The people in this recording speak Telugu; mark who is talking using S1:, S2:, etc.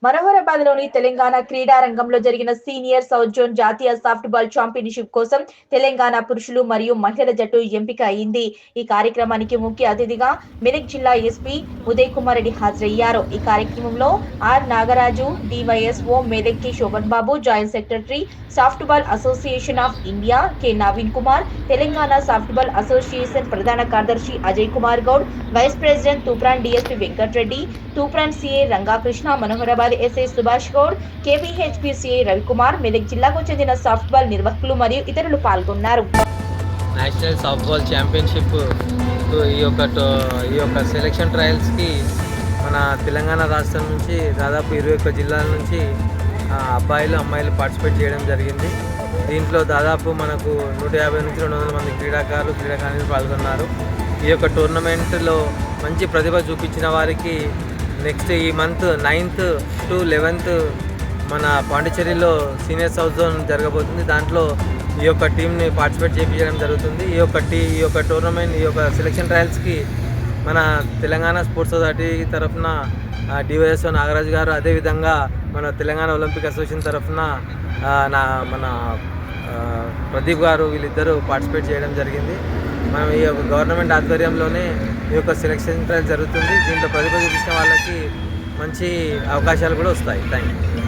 S1: మనోహరాబాద్లోని తెలంగాణ క్రీడా రంగంలో జరిగిన సీనియర్ సౌత్ జోన్ జాతీయ సాఫ్ట్ బాల్ ఛాంపియన్షిప్ కోసం తెలంగాణ పురుషులు మరియు మహిళల జట్టు ఎంపిక అయింది. ఈ కార్యక్రమానికి ముఖ్య అతిథిగా మెదక్ జిల్లా ఎస్పీ ఉదయ్ కుమార్ రెడ్డి హాజరయ్యారు. ఈ కార్యక్రమంలో ఆర్ నాగరాజు, డివైఎస్ఓ మెదక్ కి Shobhan Babu, joint secretary softball association of India K Naveen Kumar, Telangana softball association ప్రధాన కార్యదర్శి Ajay Kumar Goud, vice president Toopran DSP Venkatareddy, Toopran CA Rangakrishna, Manoharabad SI Subhash Goud, KBHP CI Ravikumar, Medak జిల్లాకు చెందిన సాఫ్ట్ బాల్ నిర్వాహకులు మరియు ఇతరులు పాల్గొన్నారు.
S2: నేషనల్ సాఫ్ట్ బాల్ ఛాంపియన్షిప్ ఈ యొక్క సెలక్షన్ ట్రయల్స్కి మన తెలంగాణ రాష్ట్రం నుంచి దాదాపు 21 జిల్లాల నుంచి అబ్బాయిలు అమ్మాయిలు పార్టిసిపేట్ చేయడం జరిగింది. దీంట్లో దాదాపు మనకు 150 నుంచి 200 మంది క్రీడాకారులు పాల్గొన్నారు. ఈ యొక్క టోర్నమెంట్లో మంచి ప్రతిభ చూపించిన వారికి నెక్స్ట్ ఈ మంత్ 9th to 11th మన పాండిచ్చేరిలో సీనియర్ సౌత్ జోన్ జరగబోతుంది. దాంట్లో ఈ యొక్క టీంని పార్టిసిపేట్ చేయించడం జరుగుతుంది. ఈ యొక్క టోర్నమెంట్ ఈ యొక్క సెలక్షన్ ట్రయల్స్కి మన తెలంగాణ స్పోర్ట్స్ సొసైటీ తరఫున డివైఎస్ఓ నాగరాజు గారు, అదేవిధంగా మన తెలంగాణ ఒలింపిక్ అసోసియేషన్ తరఫున మన ప్రదీప్ గారు, వీళ్ళిద్దరూ పార్టిసిపేట్ చేయడం జరిగింది. మనం ఈ యొక్క గవర్నమెంట్ ఆధ్వర్యంలోనే ఈ యొక్క సెలక్షన్ ట్రయల్ జరుగుతుంది. దీంట్లో ప్రతిభ చూపించిన వాళ్ళకి మంచి అవకాశాలు కూడా వస్తాయి. Thank you.